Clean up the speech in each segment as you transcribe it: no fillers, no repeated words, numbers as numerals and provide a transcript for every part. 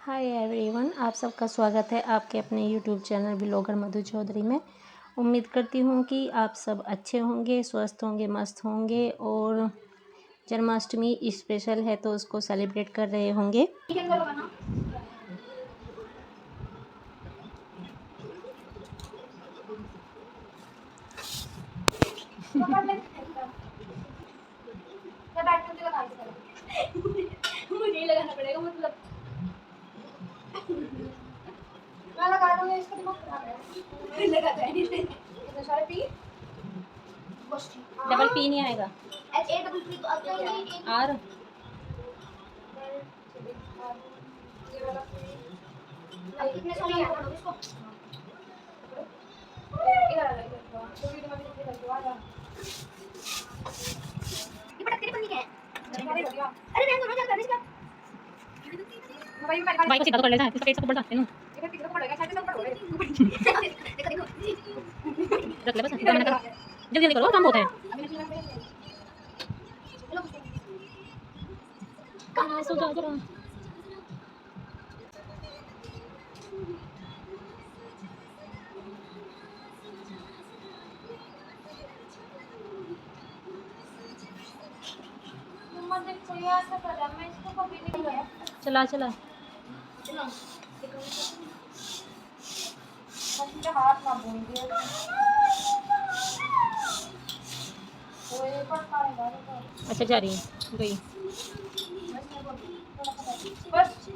Hi everyone, आप सबका स्वागत है आपके अपने YouTube channel blogger Madhu Chaudhary में। उम्मीद करती हूँ कि आप सब अच्छे होंगे, स्वस्थ होंगे, मस्त होंगे और जन्माष्टमी स्पेशल है तो उसको सेलिब्रेट कर रहे होंगे। मुझे ही लगाना पड़ेगा मतलब मैं लगा दूंगा इसका दिमाग खराब है लगाता है नहीं इतने सारे पी बस ठीक डबल पी नहीं आएगा। एच ए डबल पी तो अब तो नहीं आर ये वाला अब कितने सारे हैं पकड़ो इसको इधर आ जा इधर तो वीडियो में भी दिख रहा है ये पटक तेरे बंदी है अरे मैं दोनों क्या करने का भाई मैं बाइक को सीधा तो कर लेता है, इसका पेट से ऊपर जाते हैं ना। इधर किधर पड़ेगा शायद सब पड़ोगे देखो देखो रख ले बस, इतना मना करो, जल्दी जल्दी करो, काम होता है। कहाँ सो जा जरा। मम्मा देखो ये ऐसा कर रहा है मैं इसको कभी नहीं गया चला चला मुझे हाथ ना भूल दिया वो ये पर खाएगा अच्छा जा रही है गई। बस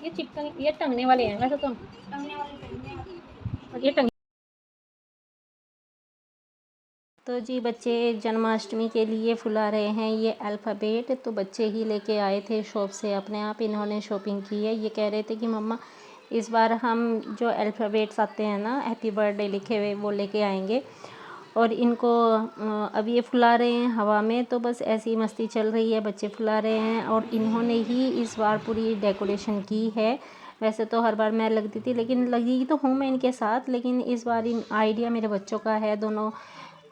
ये चिपकने ये टंगने वाले हैं वैसे तो, टंगने वाले और ये टंग। तो जी बच्चे जन्माष्टमी के लिए फुला रहे हैं ये अल्फ़ाबेट। तो बच्चे ही लेके आए थे शॉप से, अपने आप इन्होंने शॉपिंग की है। ये कह रहे थे कि मम्मा इस बार हम जो अल्फ़ाबेट्स आते हैं ना हैप्पी बर्थडे लिखे हुए वो लेके आएंगे। और इनको अब ये फुला रहे हैं हवा में। तो बस ऐसी मस्ती चल रही है, बच्चे फुला रहे हैं और इन्होंने ही इस बार पूरी डेकोरेशन की है। वैसे तो हर बार मैं लगती थी, लेकिन लगी तो हूँ मैं इनके साथ, लेकिन इस बार इन आइडिया मेरे बच्चों का है, दोनों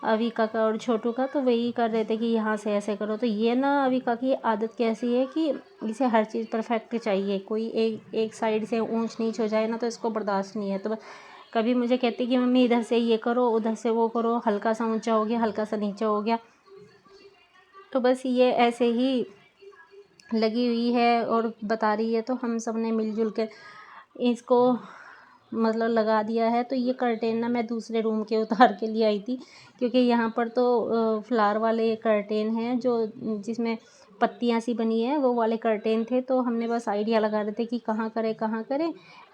अविका का और छोटू का। तो वही कर रहे थे कि यहाँ से ऐसे करो। तो ये ना अविका की आदत कैसी है कि इसे हर चीज़ परफेक्ट चाहिए, कोई एक साइड से ऊंच नीच हो जाए ना तो इसको बर्दाश्त नहीं है। तो बस कभी मुझे कहती कि मम्मी इधर से ये करो, उधर से वो करो, हल्का सा ऊंचा हो गया, हल्का सा नीचा हो गया। तो बस ये ऐसे ही लगी हुई है और बता रही है। तो हम सब ने मिलजुल कर इसको मतलब लगा दिया है। तो ये कर्टेन ना मैं दूसरे रूम के उतार के लिए आई थी, क्योंकि यहाँ पर तो फ्लावर वाले कर्टेन हैं जो जिसमें पत्तियाँ सी बनी है, वो वाले कर्टेन थे। तो हमने बस आइडिया लगा रहे थे कि कहाँ करें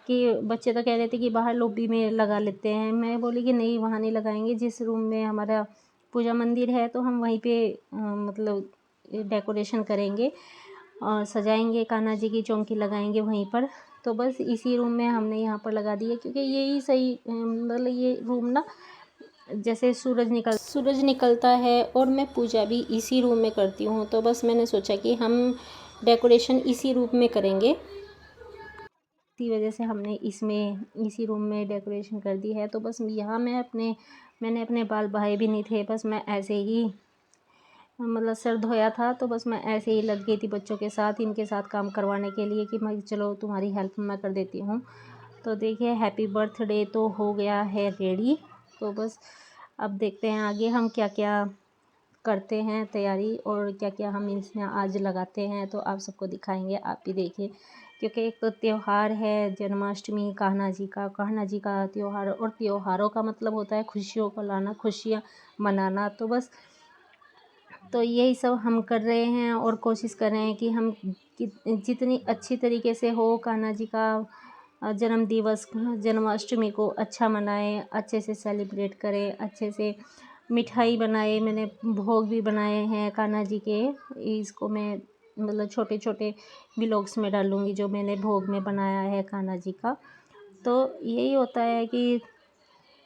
कि बच्चे तो कह रहे थे कि बाहर लॉबी में लगा लेते हैं। मैं बोली कि नहीं, वहाँ नहीं लगाएंगे, जिस रूम में हमारा पूजा मंदिर है तो हम वहीं पे मतलब डेकोरेशन करेंगे और सजाएंगे, कान्हा जी की चौकी लगाएंगे वहीं पर। तो बस इसी रूम में हमने यहाँ पर लगा दिया, क्योंकि यही सही मतलब ये रूम ना जैसे सूरज निकलता है और मैं पूजा भी इसी रूम में करती हूँ। तो बस मैंने सोचा कि हम डेकोरेशन इसी रूम में करेंगे, इसी वजह से हमने इसमें इसी रूम में डेकोरेशन कर दी है। तो बस यहाँ मैंने अपने बाल बहाए भी नहीं थे, बस मैं ऐसे ही मतलब सर धोया था। तो बस मैं ऐसे ही लग गई थी बच्चों के साथ, इनके साथ काम करवाने के लिए कि मैं चलो तुम्हारी हेल्प मैं कर देती हूँ। तो देखिए हैप्पी बर्थडे तो हो गया है रेडी। तो बस अब देखते हैं आगे हम क्या क्या करते हैं तैयारी और क्या क्या हम इसमें आज लगाते हैं। तो आप सबको दिखाएंगे, आप भी देखिए, क्योंकि एक तो त्यौहार है जन्माष्टमी, कान्हा जी का त्यौहार। और त्योहारों का मतलब होता है खुशियों को लाना, खुशियाँ मनाना। तो बस तो यही सब हम कर रहे हैं और कोशिश कर रहे हैं कि हम जितनी अच्छी तरीके से हो कान्हा जी का जन्म दिवस, जन्माष्टमी को अच्छा मनाएं, अच्छे से सेलिब्रेट करें, अच्छे से मिठाई बनाए। मैंने भोग भी बनाए हैं कान्हा जी के, इसको मैं मतलब छोटे छोटे व्लॉग्स में डालूँगी जो मैंने भोग में बनाया है कान्हा जी का। तो यही होता है कि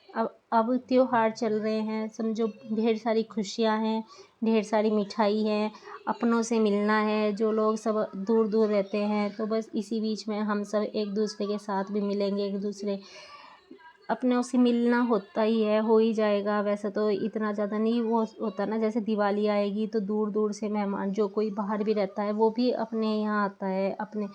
अब त्योहार चल रहे हैं, समझो ढेर सारी खुशियाँ हैं, ढेर सारी मिठाई है, अपनों से मिलना है, जो लोग सब दूर दूर रहते हैं। तो बस इसी बीच में हम सब एक दूसरे के साथ भी मिलेंगे, एक दूसरे अपनों से मिलना होता ही है, हो ही जाएगा। वैसे तो इतना ज़्यादा नहीं वो होता ना, जैसे दिवाली आएगी तो दूर दूर से मेहमान, जो कोई बाहर भी रहता है वो भी अपने यहाँ आता है, अपने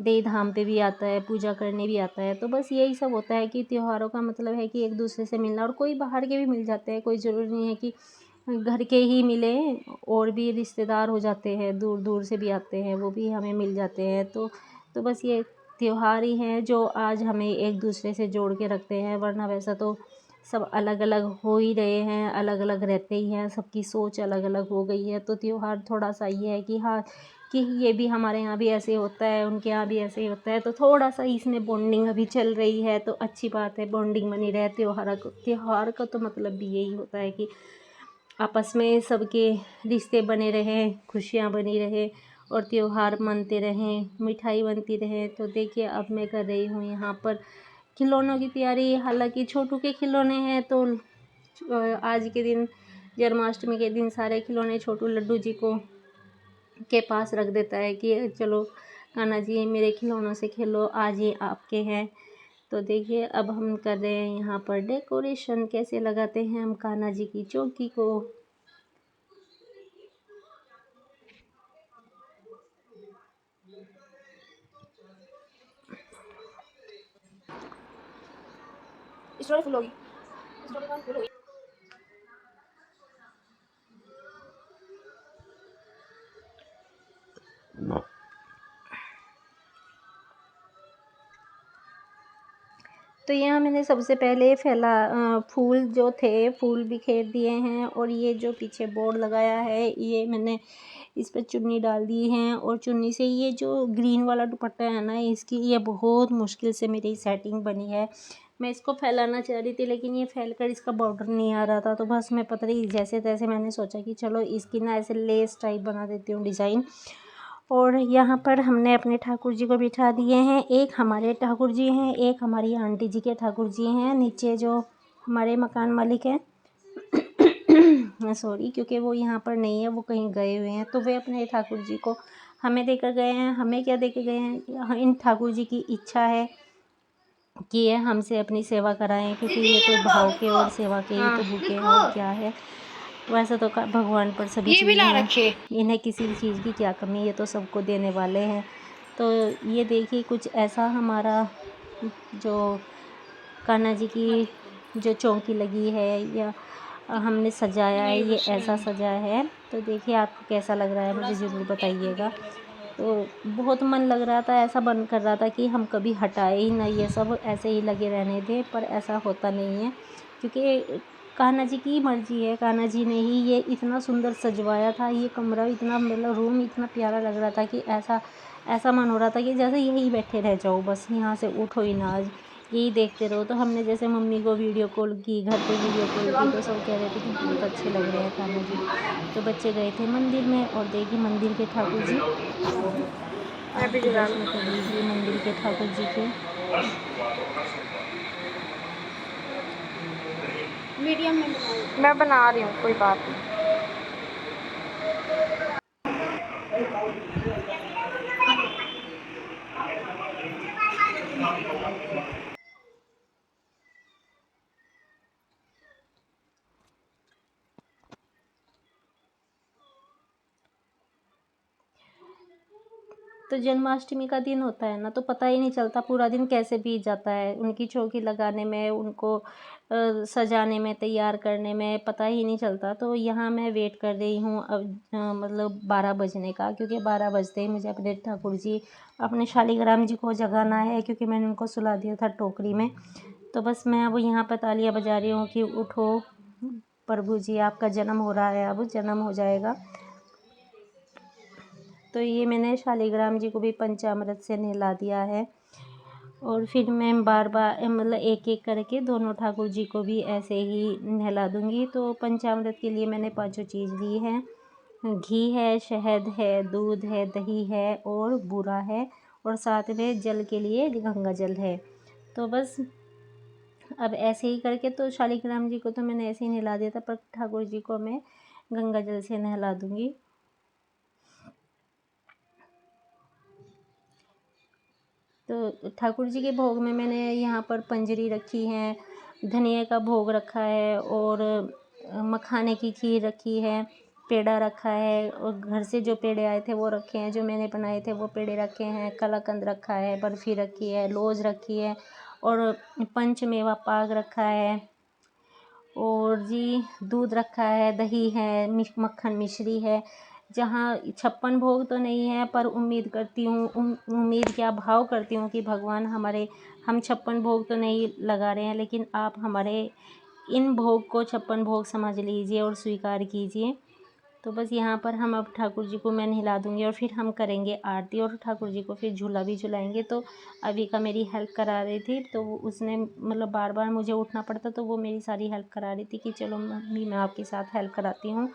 देव धाम पे भी आता है, पूजा करने भी आता है। तो बस यही सब होता है कि त्योहारों का मतलब है कि एक दूसरे से मिलना। और कोई बाहर के भी मिल जाते हैं, कोई ज़रूरी नहीं है कि घर के ही मिले, और भी रिश्तेदार हो जाते हैं, दूर दूर से भी आते हैं, वो भी हमें मिल जाते हैं। तो बस ये त्योहार ही हैं जो आज हमें एक दूसरे से जोड़ के रखते हैं, वरना वैसा तो सब अलग अलग हो ही रहे हैं, अलग अलग रहते ही हैं, सबकी सोच अलग अलग हो गई है। तो त्योहार थोड़ा सा ये है कि हाँ, कि ये भी हमारे यहाँ भी ऐसे होता है, उनके यहाँ भी ऐसे ही होता है, तो थोड़ा सा इसमें बॉन्डिंग अभी चल रही है, तो अच्छी बात है, बॉन्डिंग बनी रहे। त्योहार का तो मतलब भी यही होता है कि आपस में सबके रिश्ते बने रहें, खुशियाँ बनी रहें, और त्योहार मनते रहें, मिठाई बनती रहे। तो देखिए अब मैं कर रही हूँ यहाँ पर खिलौनों की तैयारी। हालांकि छोटू के खिलौने हैं, तो आज के दिन, जन्माष्टमी के दिन, सारे खिलौने छोटू लड्डू जी को के पास रख देता है कि चलो कान्हा जी मेरे खिलौनों से खेलो, आज ये आपके हैं। तो देखिए अब हम कर रहे हैं यहाँ पर डेकोरेशन, कैसे लगाते हैं हम कान्हा जी की चौकी को। स्टोरी फुल होगी, स्टोरी कौन फुल होगी। तो यहाँ मैंने सबसे पहले फूल जो थे, फूल बिखेर दिए हैं, और ये जो पीछे बोर्ड लगाया है, ये मैंने इस पर चुन्नी डाल दी है। और चुन्नी से ये जो ग्रीन वाला दुपट्टा है ना, इसकी ये बहुत मुश्किल से मेरी सेटिंग बनी है। मैं इसको फैलाना चाह रही थी, लेकिन ये फैल कर इसका बॉर्डर नहीं आ रहा था। तो बस मैं पता नहीं जैसे तैसे मैंने सोचा कि चलो इसकी ना ऐसे लेस टाइप बना देती हूँ डिज़ाइन। और यहाँ पर हमने अपने ठाकुर जी को बिठा दिए हैं, एक हमारे ठाकुर जी हैं, एक हमारी आंटी जी के ठाकुर जी हैं, नीचे जो हमारे मकान मालिक हैं सॉरी, क्योंकि वो यहाँ पर नहीं है, वो कहीं गए हुए हैं, तो वे अपने ठाकुर जी को हमें देकर गए हैं। हमें क्या देकर गए हैं, इन ठाकुर जी की इच्छा है कि ये हमसे अपनी सेवा कराएं, क्योंकि ये तो भाव के और सेवा के ही तो भूखे हैं, और क्या है। वैसे तो भगवान पर सभी ये भी चीज़ें ला हैं, रखे। इन्हें किसी चीज़ की क्या कमी, ये तो सबको देने वाले हैं। तो ये देखिए कुछ ऐसा हमारा जो कान्हा जी की जो चौकी लगी है, या हमने सजाया है, ये ऐसा सजा है। तो देखिए आपको कैसा लग रहा है, मुझे ज़रूर बताइएगा। तो बहुत मन लग रहा था, ऐसा मन कर रहा था कि हम कभी हटाए ही ना, ये सब ऐसे ही लगे रहने दें, पर ऐसा होता नहीं है, क्योंकि कान्हा जी की मर्जी है। कान्हा जी ने ही ये इतना सुंदर सजवाया था, ये कमरा इतना, मतलब रूम इतना प्यारा लग रहा था कि ऐसा ऐसा मन हो रहा था कि जैसे यहीं बैठे रह जाओ, बस यहाँ से उठो ही ना, आज यही देखते रहो। तो हमने जैसे मम्मी को वीडियो कॉल की, घर पे वीडियो कॉल की, तो सब कह रहे थे कि बहुत अच्छे लग रहे हैं कान्हा जी। तो बच्चे गए थे मंदिर में, और देखिए मंदिर के ठाकुर जी, मैं आप भी भी जला दर्शन कर लीजिए मंदिर के ठाकुर जी के। मीडियम में बनाऊँ, मैं बना रही हूँ, कोई बात नहीं। तो जन्माष्टमी का दिन होता है ना, तो पता ही नहीं चलता पूरा दिन कैसे बीत जाता है, उनकी चौकी लगाने में, उनको सजाने में, तैयार करने में पता ही नहीं चलता। तो यहाँ मैं वेट कर रही हूँ अब मतलब 12 बजने का, क्योंकि 12 बजते ही मुझे अपने ठाकुर जी, अपने शालिग्राम जी को जगाना है, क्योंकि मैंने उनको सुला दिया था टोकरी में। तो बस मैं अब यहाँ पर तालियाँ बजा रही हूँ कि उठो प्रभु जी, आपका जन्म हो रहा है, अब जन्म हो जाएगा। तो ये मैंने शालिग्राम जी को भी पंचामृत से नहला दिया है, और फिर मैं बार बार मतलब एक एक करके दोनों ठाकुर जी को भी ऐसे ही नहला दूँगी। तो पंचामृत के लिए मैंने पांचों चीज़ ली है, घी है, शहद है, दूध है, दही है, और बूरा है, और साथ में जल के लिए गंगा जल है। तो बस अब ऐसे ही करके, तो शालिग्राम जी को तो मैंने ऐसे ही नहला दिया था, पर ठाकुर जी को मैं गंगा जल से नहला दूँगी। तो ठाकुर जी के भोग में मैंने यहाँ पर पंजरी रखी है, धनिया का भोग रखा है और मखाने की खीर रखी है, पेड़ा रखा है और घर से जो पेड़े आए थे वो रखे हैं, जो मैंने बनाए थे वो पेड़े रखे हैं, कलाकंद रखा है, बर्फ़ी रखी है, लौज रखी है और पंचमेवा पाक रखा है और जी दूध रखा है, दही है, मक्खन मिश्री है। जहाँ 56 भोग तो नहीं है, पर उम्मीद करती हूँ उम्मीद क्या भाव करती हूँ कि भगवान हम 56 भोग तो नहीं लगा रहे हैं, लेकिन आप हमारे इन भोग को 56 भोग समझ लीजिए और स्वीकार कीजिए। तो बस यहाँ पर हम अब ठाकुर जी को मैं नहला दूँगी और फिर हम करेंगे आरती और ठाकुर जी को फिर झूला भी झुलाएंगे। तो अभी का मेरी हेल्प करा रही थी, तो उसने मतलब बार बार मुझे उठना पड़ता, तो वो मेरी सारी हेल्प करा रही थी कि चलो मम्मी मैं आपके साथ हेल्प कराती हूँ।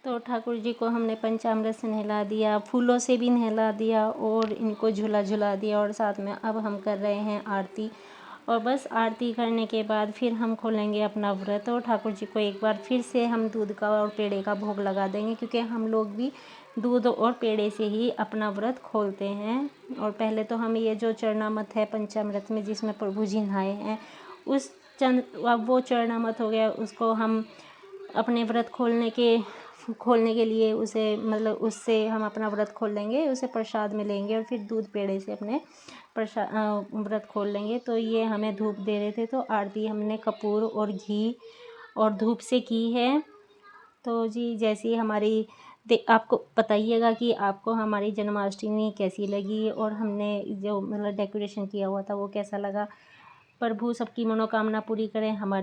तो ठाकुर जी को हमने पंचामृत से नहला दिया, फूलों से भी नहला दिया और इनको झूला झुला दिया और साथ में अब हम कर रहे हैं आरती। और बस आरती करने के बाद फिर हम खोलेंगे अपना व्रत और ठाकुर जी को एक बार फिर से हम दूध का और पेड़े का भोग लगा देंगे, क्योंकि हम लोग भी दूध और पेड़े से ही अपना व्रत खोलते हैं। और पहले तो हम ये जो चरणामृत है पंचामृत में जिसमें प्रभु जी नहाए हैं, अब वो चरणामृत हो गया, उसको हम अपने व्रत खोलने के लिए उसे मतलब उससे हम अपना व्रत खोल लेंगे, उसे प्रसाद में लेंगे और फिर दूध पेड़े से अपने व्रत खोल लेंगे। तो ये हमें धूप दे रहे थे, तो आरती हमने कपूर और घी और धूप से की है। तो जी जैसी हमारी आपको बताइएगा कि आपको हमारी जन्माष्टमी कैसी लगी और हमने जो मतलब डेकोरेशन किया हुआ था वो कैसा लगा। प्रभु सबकी मनोकामना पूरी करें। हमारे